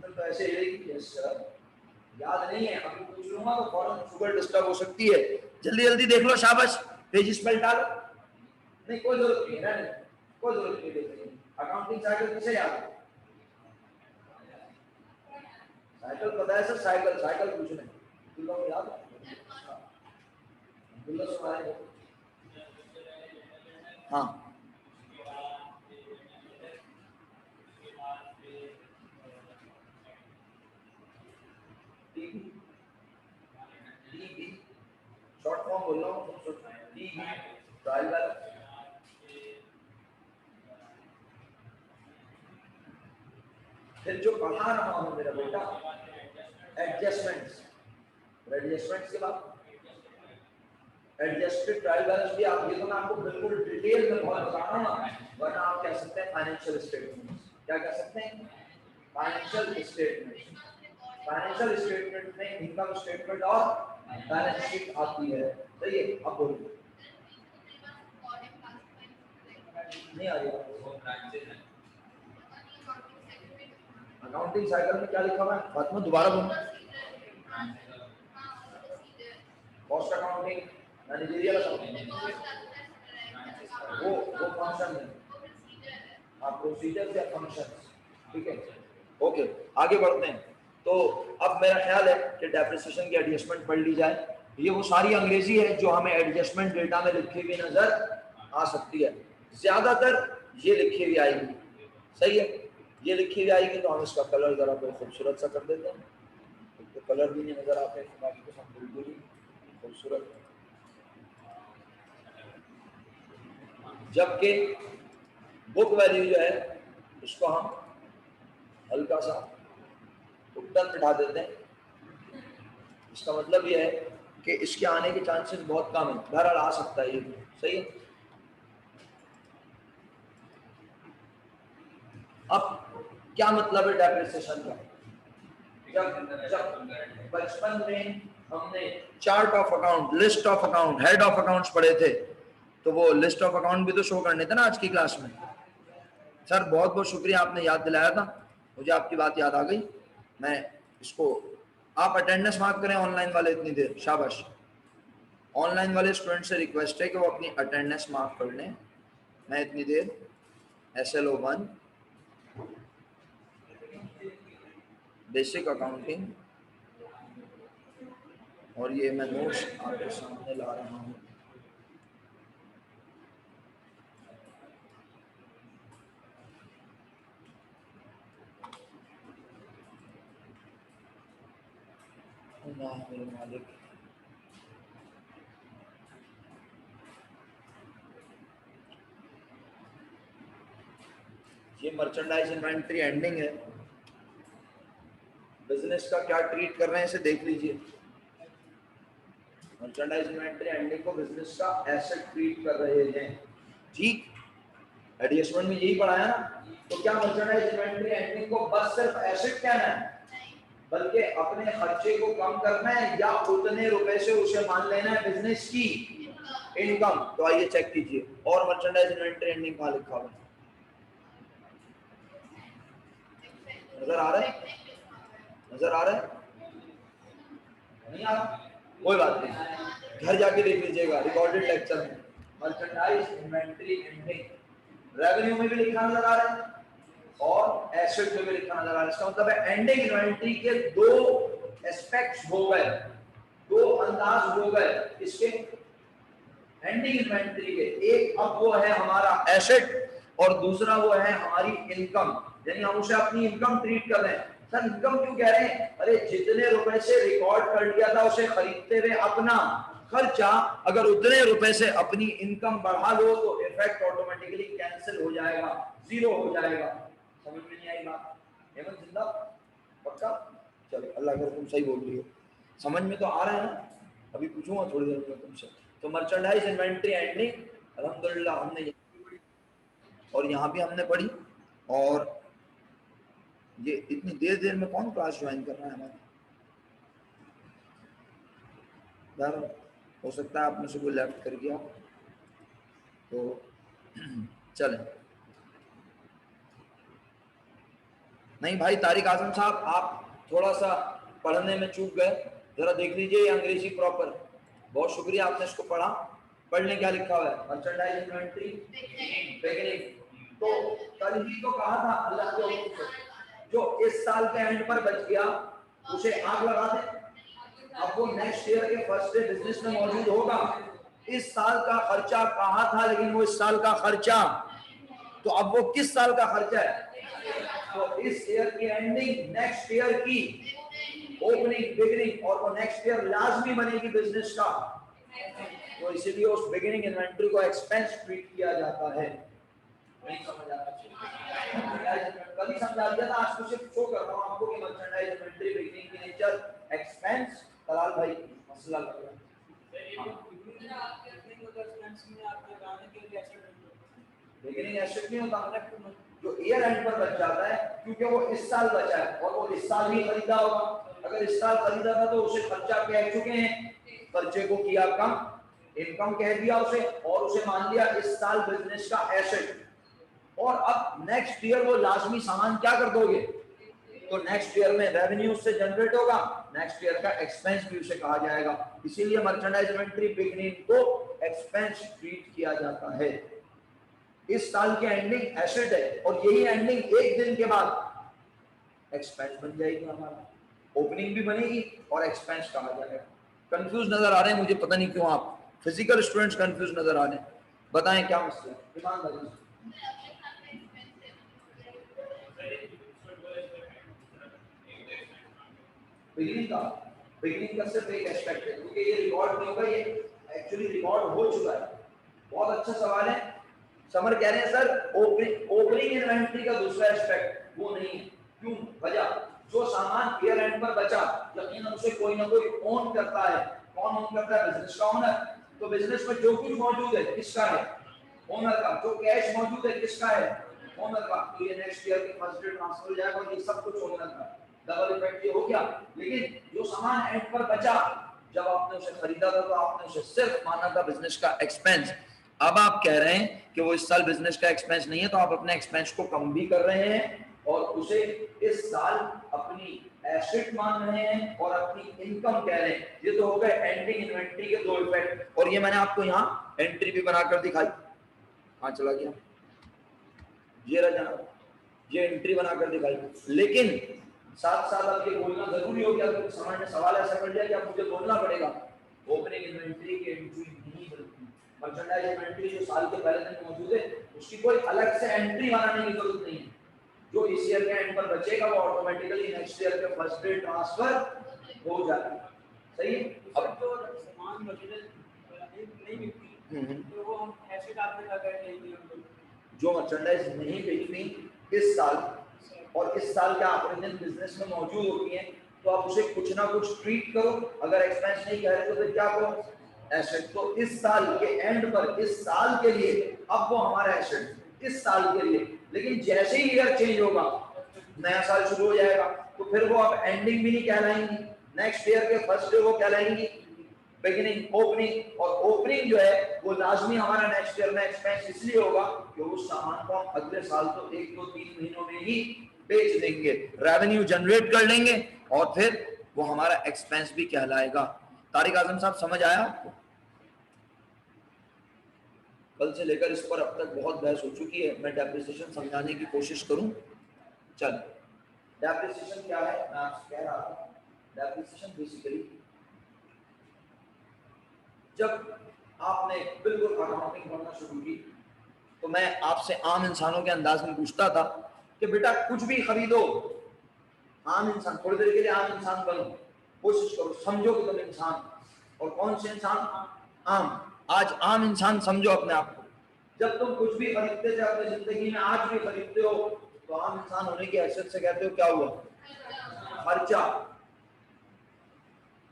तो ऐसे यस सर याद नहीं है, अभी पूछ लूंगा तो फौरन शुगर डिस्टर्ब हो सकती है। जल्दी जल्दी देख लो, शाबाश, पेज स्पेल डालो। नहीं कोई जरूरत नहीं है, कोई जरूरत नहीं है। अकाउंटिंग साइकिल किसे याद है? साइकिल पता है सर, साइकिल पूछ रहे हैं, याद है? हाँ शॉर्ट फॉर्म बोल रहा हूँ, ट्रायल बैलेंस। फिर जो पढ़ा रहा हूँ मेरा बेटा एडजस्टमेंट्स, एडजस्टमेंट्स के बाद एडजस्टेड ट्रायल बैलेंस भी आप, ये तो मैं आपको बिल्कुल डिटेल में बहुत बता रहा हूँ, वरना आप कह सकते हैं फाइनेंशियल स्टेटमेंट्स। क्या कह सकते हैं? Financial statement. फाइनेंशियल स्टेटमेंट में इनकम स्टेटमेंट और बैलेंस शीट आती है, सही है। अब बोलिए, नहीं आ रही अकाउंटिंग साइकिल में क्या लिखा हुआ है? बात में दोबारा बोलूं, कॉस्ट अकाउंटिंग, मैनेजरियल अकाउंटिंग, वो फंक्शन है, आप प्रोसीजर या फंक्शंस, ठीक है। ओके आगे बढ़ते हैं। तो अब मेरा ख्याल है कि डेप्रिसिएशन की एडजस्टमेंट पढ़ ली जाए। ये वो सारी अंग्रेजी है जो हमें एडजस्टमेंट डेटा में लिखी हुई नजर आ सकती है, ज्यादातर ये लिखी हुई आएगी, सही है। ये लिखी हुई आएगी तो हम इसका कलर जरा कोई खूबसूरत सा कर देते हैं, तो कलर भी नहीं नजर आते बिल्कुल ही खूबसूरत, जबकि बुक वैल्यू जो है उसको हम हल्का सा ऊपर बिठा देते हैं। इसका मतलब ये है कि इसके आने के चांसेस बहुत कम है, बहरहाल आ सकता है ये, सही है। अब क्या मतलब है डेप्रिसिएशन का? जब बचपन में हमने chart of account, list of account, head of accounts पढ़े थे, तो वो लिस्ट ऑफ अकाउंट भी तो शो करने थे ना आज की क्लास में। सर बहुत बहुत शुक्रिया, आपने याद दिलाया था, मुझे आपकी बात याद आ गई। मैं इसको आप अटेंडेंस मार्क करें ऑनलाइन वाले इतनी देर, शाबाश। ऑनलाइन वाले स्टूडेंट से रिक्वेस्ट है कि वो अपनी अटेंडेंस मार्क कर लें। मैं इतनी देर SLO1 बेसिक अकाउंटिंग और ये मैं नोट्स आपके सामने ला रहा हूँ। मेरे मालिक, ये मर्चेंडाइज इन्वेंट्री एंडिंग है। बिजनेस का क्या ट्रीट कर रहे हैं इसे देख लीजिए। मर्चेंडाइज इन्वेंट्री एंडिंग को बिजनेस का एसेट ट्रीट कर रहे हैं, ठीक। एडजस्टमेंट में यही पढ़ाया ना। तो क्या मर्चेंडाइज इन्वेंट्री एंडिंग को बस सिर्फ एसेट कहना है, बल्कि अपने खर्चे को कम करना है या उतने रुपए से उसे मान लेना है बिजनेस की इनकम। तो आइए चेक कीजिए। और मर्चेंडाइज इन्वेंट्री एंडिंग कहाँ लिखा हुआ है? नजर आ रहा है? नजर आ रहा है? नहीं आ रहा? कोई बात नहीं, घर जाके देख लीजिएगा रिकॉर्डेड लेक्चर में। मर्चेंडाइज इन्वेंट्री एंडिंग रेवेन्यू में भी लिखा नजर आ रहा है और एसेट में भी लिखा नजर आ रहा है। इसका मतलब है एंडिंग इन्वेंट्री के दो एस्पेक्ट्स हो गए, दो अंदाज हो गए इसके एंडिंग इन्वेंट्री के। एक अब वो है हमारा एसेट और दूसरा वो है हमारी इनकम, यानी हम उसे अपनी इनकम ट्रीट कर रहे हैं। सर इनकम क्यों कह रहे हैं? अरे जितने रुपए से रिकॉर्ड कर लिया था उसे खरीदते हुए अपना खर्चा, अगर उतने रुपए से अपनी इनकम बढ़ा लो तो इफेक्ट ऑटोमेटिकली कैंसिल हो जाएगा, जीरो हो जाएगा। समझ में नहीं आई बात? हेमंत जिंदा पक्का? चलो अल्लाह करे तुम सही बोल रही हो। समझ में तो आ रहा है ना? अभी पूछूंगा थोड़ी देर में तुमसे। तो मर्चेंडाइज इन्वेंट्री एंडिंग अल्हम्दुलिल्लाह हमने और यहाँ भी हमने पढ़ी। और ये इतनी देर देर में कौन क्लास ज्वाइन कर रहा है हमारा? यार हो सकता है आप में से कोई लेफ्ट कर गया तो चलें। नहीं भाई तारिक आजम साहब, आप थोड़ा सा पढ़ने में चूक गए, जरा देख लीजिए अंग्रेजी प्रॉपर। बहुत शुक्रिया आपने इसको पढ़ा। पढ़ने क्या लिखा हुआ है? Merchandise inventory beginning. तो कल ही तो कहा था अल्लाह के हुक्म से, जो इस साल के एंड पर बच गया उसे आग लगा दे। अब वो नेक्स्ट ईयर के फर्स्ट डे बिजनेस में मौजूद होगा। इस साल का खर्चा कहा था लेकिन वो इस साल का खर्चा, तो अब वो किस साल का खर्चा है? तो इस ईयर की एंडिंग नेक्स्ट ईयर की ओपनिंग बिगिनिंग, और वो नेक्स्ट ईयर लाजमी बनेगी बिजनेस का। तो इसीलिए उस बिगिनिंग इन्वेंटरी को एक्सपेंस ट्रीट किया जाता है। नहीं समझ आ रहा? कल ही समझा दिया था, आज तो सिर्फ शो कर रहा हूं आपको कि मर्चेंडाइज इन्वेंटरी बिगिनिंग की नेचर, एक्सपेंस। तलाल भाई मसला लग रहा है। बिगिनिंग एसेट नहीं होता, जो ईयर एंड पर बच जाता है, क्योंकि वो इस साल बचा है और वो इस साल ही खरीदा होगा। अगर इस साल खरीदा था तो उसे खर्चा कह चुके हैं, खर्चे को किया कम, इनकम कह दिया उसे और उसे मान लिया इस साल बिजनेस का एसेट। और अब नेक्स्ट ईयर वो लाजमी सामान क्या कर दोगे? तो नेक्स्ट ईयर में रेवेन्यू से जनरेट होगा, नेक्स्ट ईयर का एक्सपेंस भी उसे कहा जाएगा। इसीलिए मर्चेंडाइज इन्वेंटरी बिगिनिंग को एक्सपेंस ट्रीट किया जाता है। इस साल की एंडिंग एसेट है और यही एंडिंग एक दिन के बाद एक्सपेंस बन जाएगी, हमारा ओपनिंग भी बनेगी और एक्सपेंस कहा जाएगा। कंफ्यूज नजर आ रहे हैं मुझे, पता नहीं क्यों आप फिजिकल स्टूडेंट्स कंफ्यूज नजर आ रहे हैं। बताएं क्या मसला है? ईमानदारी से बिगिनिंग का सिर्फ एक एस्पेक्ट है, क्योंकि ये रिकॉर्ड नहीं होगा, ये एक्चुअली रिकॉर्ड हो चुका है। बहुत अच्छा सवाल है। समर कह रहे हैं सर ओपनिंग इन्वेंटरी का दूसरा एस्पेक्ट वो नहीं है। क्यों? वजह, जो सामान ईयर एंड पर बचा यकीनन उसे कोई ना कोई ओन करता है। कौन ओन करता है? बिजनेस का ओनर। तो बिजनेस में जो कुछ मौजूद है किसका है? ओनर का। जो कैश मौजूद है किसका है? ओनर का। तो ये नेक्स्ट ईयर के फर्स्ट डे ट्रांसफर हो जाएगा और ये सब कुछ ओनर का। डबल इफेक्ट ये हो गया। लेकिन जो सामान एंड पर बचा, जब आपने उसे खरीदा था तो आपने उसे सिर्फ माना था बिजनेस का एक्सपेंस। अब आप कह रहे हैं कि वो इस साल बिजनेस का एक्सपेंस नहीं है, तो आप अपने एक्सपेंस को कम भी कर रहे हैं और उसे इस साल अपनी एसेट मान रहे हैं और अपनी इनकम कह रहे हैं। ये तो हो गए एंडिंग इन्वेंट्री के दो इफेक्ट। और ये मैंने आपको यहाँ एंट्री भी बनाकर दिखाई। कहाँ चला गया ये रहा जनाब, ये एंट्री बनाकर दिखाई। लेकिन साथ साथ अब ये बोलना जरूरी हो गया, तो समझ में सवाल ऐसा कर लिया कि अब मुझे बोलना पड़ेगा ओपनिंग इन्वेंट्री की एंट्री नहीं बल्कि मर्चेंडाइज इन्वेंट्री जो साल के पहले दिन मौजूद है उसकी कोई अलग से एंट्री बनाने की जरूरत नहीं है। जो इस ईयर के एंड पर बचेगा वो ऑटोमेटिकली नेक्स्ट ईयर के फर्स्ट डे ट्रांसफर हो जाएगा। सही है। अब जो सामान नहीं बिकती तो वो हम एसेट आप में लगा लेंगे। जो मर्चेंडाइज नहीं बिकती इस साल और इस साल के ऑपरेशन बिजनेस में मौजूद होती है तो आप उसे कुछ ना कुछ ट्रीट करो। अगर एक्सपेंस नहीं कह रहे तो फिर क्या करो, एसेट। तो इस साल के एंड पर इस साल के लिए अब वो हमारा एसेट इस साल के लिए। लेकिन जैसे ही ईयर चेंज होगा नया साल शुरू हो जाएगा तो फिर वो अब एंडिंग भी नहीं कहलाएंगी, नेक्स्ट ईयर के फर्स्ट डे वो कहलाएंगी बिगिनिंग, ओपनिंग। और ओपनिंग जो है वो लाजमी हमारा नेक्स्ट ईयर में एक्सपेंस इसलिए होगा कि उस सामान को हम अगले साल तो 1 2 3 महीनों में ही बेच देंगे, रेवेन्यू जनरेट कर लेंगे और फिर वो हमारा एक्सपेंस भी कहलाएगा। तारिक आजम साहब समझ आया आपको? कल से लेकर इस पर अब तक बहुत बहस हो चुकी है, मैं डेप्रिसिएशन समझाने की कोशिश करूं। चल डेप्रिसिएशन क्या है मैं आपसे कह रहा था। डेप्रिसिएशन बेसिकली जब आपने बिल्कुल अकाउंटिंग पढ़ना शुरू की तो मैं आपसे आम इंसानों के अंदाज में पूछता था कि बेटा कुछ भी खरीदो, आम इंसान, थोड़ी देर के लिए आम इंसान बनो, कोशिश करो, समझो कि तुम इंसान। और कौन से इंसान? आम। आज आम इंसान समझो अपने आप को। जब तुम कुछ भी खरीदते थे अपनी जिंदगी में, आज भी खरीदते हो तो आम इंसान होने की हैसियत से कहते हो क्या हुआ? खर्चा।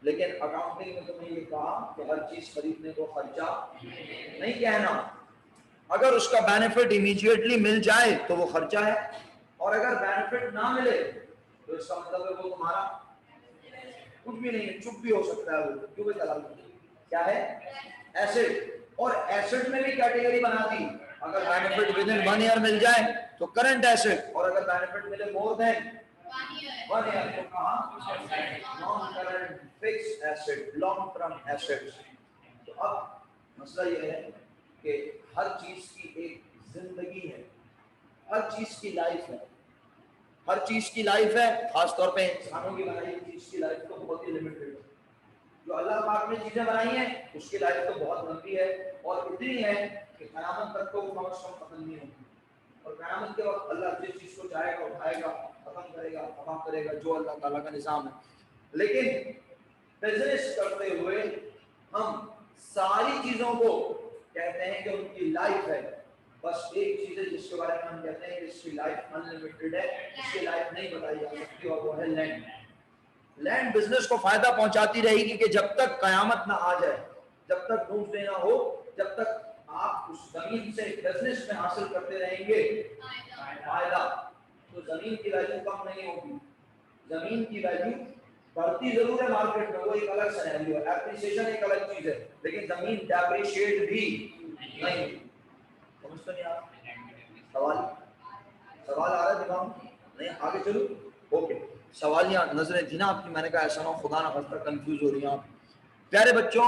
लेकिन अकाउंटिंग में तुमने ये कहा कि हर चीज खरीदने को खर्चा नहीं कहना। अगर उसका बेनिफिट इमीडिएटली मिल जाए तो वो खर्चा है, और अगर बेनिफिट ना मिले तो इसका मतलब है वो तुम्हारा कुछ भी नहीं है, चुप भी हो सकता है वो, क्यों भाई? क्या है? एसेट। और एसेट में भी कैटेगरी बना दी। अगर बेनिफिट विद इन 1 ईयर मिल जाए तो करंट एसेट, और अगर बेनिफिट मिले मोर देन 1 ईयर तो कहा non current fixed asset, long term assets. तो अब मसला ये है कि हर चीज की एक जिंदगी है, हर चीज की लाइफ है, हर चीज की लाइफ है। खासतौर पे इंसानों की बनाई हुई चीज की लाइफ तो बहुत ही लिमिटेड है। जो अल्लाह पाक ने चीजें बनाई हैं उसकी लाइफ तो बहुत लंबी है और इतनी है कि क़यामत तक तो वो कम से कम खत्म नहीं होगी। और क़यामत के वक्त अल्लाह जिस चीज को चाहेगा उठाएगा, खत्म करेगा, तबाह करेगा, जो अल्लाह ताला का निज़ाम है। लेकिन बिजनेस करते हुए हम सारी चीजों को कहते हैं कि उनकी लाइफ है। बस एक चीज है जिसके बारे में हम कहते हैं कि इसकी लाइफ अनलिमिटेड है, इसकी लाइफ नहीं बताई जा सकती, और वो है लैंड। लैंड बिजनेस को फायदा पहुंचाती रहेगी कि जब तक कयामत ना आ जाए, जब तक डूब देना हो, जब तक आप उस जमीन से बिजनेस में हासिल करते रहेंगे फायदा, तो जमीन की वैल्यू कम नहीं होगी। जमीन की वैल्यू बढ़ती जरूर है मार्केट में, वो एक अलग सिनेरियो है, एप्रिसिएशन एक अलग चीज है, लेकिन जमीन डेप्रिशिएट भी नहीं। समझ तो नहीं आ रहा? सवाल आ रहा है दिमाग में? नहीं, आगे चलो। ओके, सवाल यहाँ नजरें थी ना आपकी, मैंने कहा ऐसा ना खुदा ना खास्ता कंफ्यूज हो रही हैं आप। प्यारे बच्चों,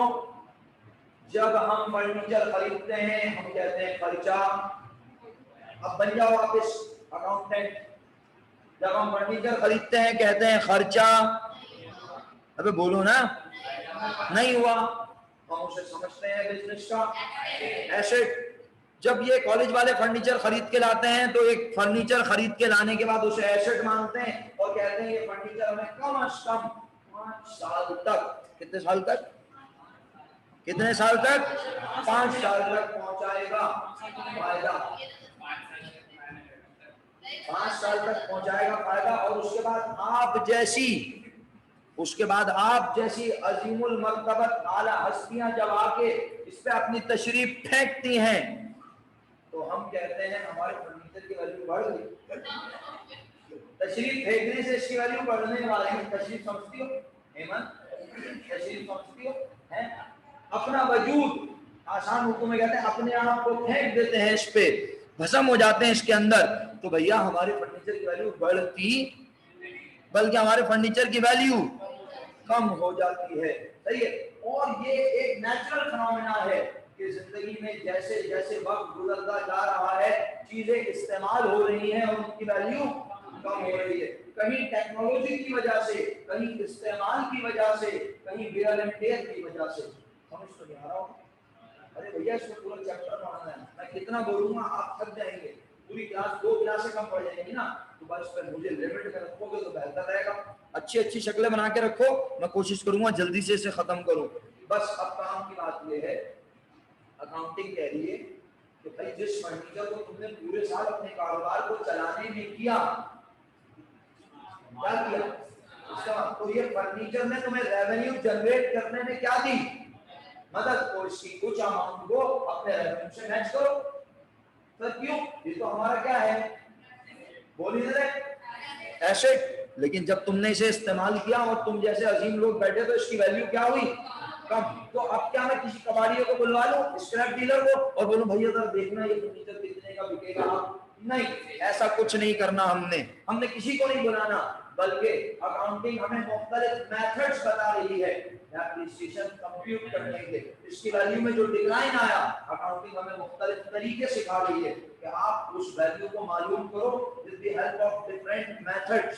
जब हम फर्नीचर खरीदते हैं हम कहते हैं खर्चा। अब बन जाओ आप इस अकाउंटेंट। जब हम फर्नीचर खरीदते हैं कहते हैं खर्चा। अबे बोलो ना, नहीं हुआ। हम उसे समझते हैं बिजनेस का एसेट। जब ये कॉलेज वाले फर्नीचर खरीद के लाते हैं तो एक फर्नीचर खरीद के लाने के बाद उसे एसेट मानते हैं और कहते हैं ये फर्नीचर हमें कम से कम 5 साल तक, कितने साल तक? कितने साल तक? 5 साल तक पहुंचाएगा फायदा। 5 साल तक पहुंचाएगा फायदा। और उसके बाद आप जैसी अजीमुल मर्तबत आला हस्तियां जब आके इस पे अपनी तशरीफ फेंकती हैं तो हम कहते हैं हमारे फर्नीचर की वैल्यू बढ़ गई। तशरीफ फेंकने से इसकी वैल्यू बढ़ने वाली है। तशरीफ समझती हो हेमंत? तशरीफ समझती हो? है अपना वजूद, आसान हुक्म में कहते हैं अपने आप को फेंक देते हैं, इस पे भस्म हो जाते हैं इसके अंदर, तो भैया हमारे फर्नीचर की वैल्यू बढ़ती, बल्कि हमारे फर्नीचर की वैल्यू कम हो जाती है। सही है। और ये एक नेचुरल फिनोमेना है कि जिंदगी में जैसे जैसे वक्त गुजरता जा रहा है, चीजें इस्तेमाल हो रही हैं और उनकी वैल्यू कम हो रही है। कहीं टेक्नोलॉजी की वजह से, कहीं इस्तेमाल की वजह से, कहीं वेयर एंड टेयर की वजह से। समझ तो नहीं आ रहा हो? अरे भैया इसमें पूरा चैप्टर पढ़ना है, मैं कितना बोलूंगा आप थक जाएंगे, पूरी क्लास 2 क्लासें कम पड़ जाएंगी ना, तो बस पर मुझे लिमिट में रखोगे तो बेहतर रहेगा। अच्छी अच्छी शक्लें बना के रखो, मैं कोशिश करूंगा जल्दी से इसे खत्म करूं। बस अब काम की बात ये है, अकाउंटिंग कह रही है कि भाई जिस फर्नीचर को तुमने पूरे साल अपने कारोबार को चलाने में किया, क्या किया इसका, तो ये फर्नीचर ने तुम्हें रेवेन्यू जनरेट करने में क्या दी, मदद। तो इसकी कुछ अमाउंट को अपने रेवेन्यू से मैच करो। सर क्यों? ये तो हमारा क्या है, बोलिए ना, एसेट। लेकिन जब तुमने इसे इस्तेमाल किया और तुम जैसे अजीम लोग बैठे तो इसकी वैल्यू क्या हुई, कम। तो अब क्या मैं किसी कबाड़ियों को बुलवा लूं, स्क्रैप डीलर को, और बोलूं भैया जरा देखना ये फर्नीचर कितने का बिकेगा? नहीं, ऐसा कुछ नहीं करना। हमने किसी को नहीं बुलाना, बल्कि अकाउंटिंग हमें मुख्तलिफ मेथड्स बता रही है डेप्रिसिएशन कंप्यूट करने के। इसकी वैल्यू में जो डिक्लाइन आया, अकाउंटिंग हमें मुख्तलिफ तरीके सिखा रही है कि आप उस वैल्यू को मालूम करो with the help of different methods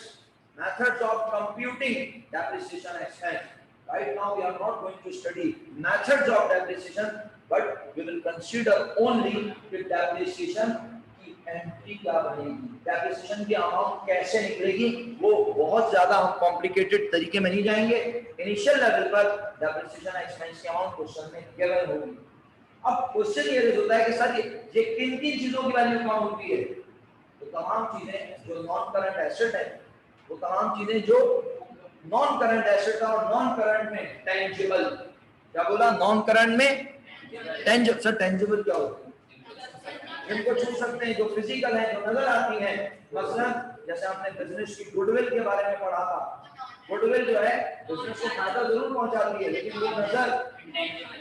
of computing depreciation expense. Right now we are not going to study methods of depreciation, but we will consider only the depreciation की एंट्री क्या बनेगी, डेप्रिसिएशन की amount कैसे निकलेगी। वो बहुत ज्यादा हम कॉम्प्लिकेटेड तरीके में नहीं जाएंगे, इनिशियल लेवल पर डेप्रिसिएशन एक्सपेंस की अमाउंट क्वेश्चन में गिवन होगी। अब क्वेश्चन ये होता है कि सर ये किन किन चीजों की वैल्यू कम होती है? तो तमाम चीजें जो नॉन करंट एसेट है, वो तमाम चीजें जो नॉन करंट एसेट और नॉन करंट में टेंजिबल, क्या बोला, नॉन करंट में टेंजिबल। सर टेंजिबल क्या होता है? जिनको छू सकते हैं, जो फिजिकल है, जो नजर आती है। मसलन जैसे आपने बिजनेस की गुडविल के बारे में पढ़ा था, गुडविल जो है बिजनेस को फायदा जरूर पहुंचाती है, लेकिन वो नजर,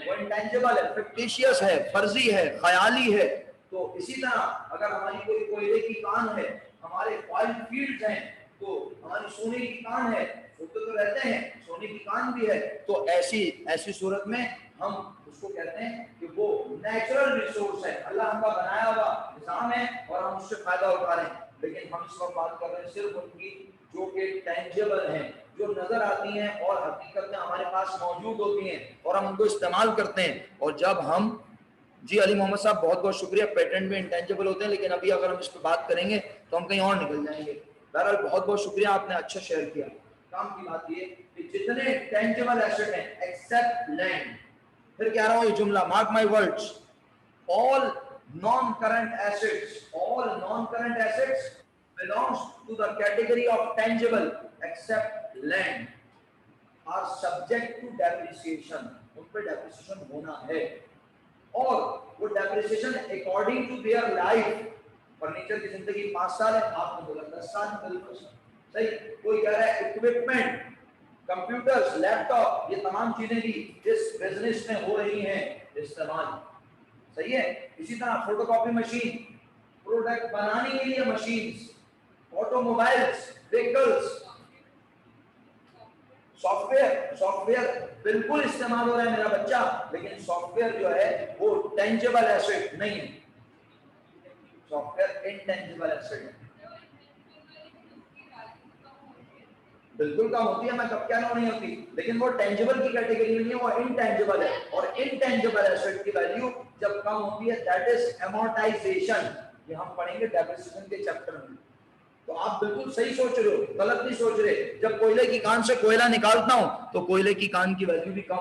वो इंटेंजिबल है, फिक्टिशियस है, फर्जी है, ख्याली है। तो इसी तरह अगर हमारी कोई कोयले की कान है, हमारे ऑयल फील्ड्स हैं, तो हमारी सोने की कान है, तो रहते हैं, सोने की कान भी है। तो ऐसी सूरत में हम उसको कहते हैं कि वो नेचुरल रिसोर्स है, अल्लाह का बनाया हुआ निजाम है और हम उससे फायदा उठा रहे हैं। लेकिन हम इस वक्त बात कर रहे हैं सिर्फ उनकी जो कि टेंजिबल हैं, जो नजर आती हैं और हकीकत में हमारे पास मौजूद होती हैं और हम उनको इस्तेमाल करते हैं। और जब हम, जी अली मोहम्मद साहब बहुत बहुत शुक्रिया, पेटेंट भी इंटेंजिबल होते हैं, लेकिन अभी अगर हम इस पर बात करेंगे तो हम कहीं और निकल जाएंगे। बहरहाल बहुत बहुत शुक्रिया, आपने अच्छा शेयर किया। काम की बात ये कि जितने टेंजिबल एसेट हैं एक्सेप्ट लैंड, फिर कह रहा हूं ये जुमला, mark my words, all non current assets belongs to the category of tangible except land are subject to depreciation. उन पर डेप्रिसिएशन होना है और वो depreciation according to their life. Furniture की जिंदगी 5 साल है, आपने बोला 10 साल, बिल्कुल सही। कोई कह रहा है इक्विपमेंट, कंप्यूटर्स, लैपटॉप, ये तमाम चीजें भी इस बिजनेस में हो रही हैं इस्तेमाल, सही है। इसी तरह फोटोकॉपी मशीन, प्रोडक्ट बनाने के लिए मशीन्स, ऑटोमोबाइल्स, व्हीकल्स, सॉफ्टवेयर बिल्कुल इस्तेमाल हो रहा है मेरा बच्चा, लेकिन सॉफ्टवेयर जो है वो टेंजिबल एसेट नहीं है, सॉफ्टवेयर इनटेंजिबल एसेट है। बिल्कुल कम होती है, मैं कब क्या नहीं होती, लेकिन वो टेंजिबल की कैटेगरी में नहीं है, वो इनटेंजिबल है। और इनटेंजिबल एसेट की वैल्यू जब कम होती है, दैट इज अमोर्टाइजेशन। ये हम पढ़ेंगे डेप्रिसिएशन के चैप्टर में। तो आप बिल्कुल सही सोच रहे हो, गलत नहीं सोच रहे। जब कोयले की कान से कोयला निकालता हूं तो कोयले की कान की वैल्यू भी कम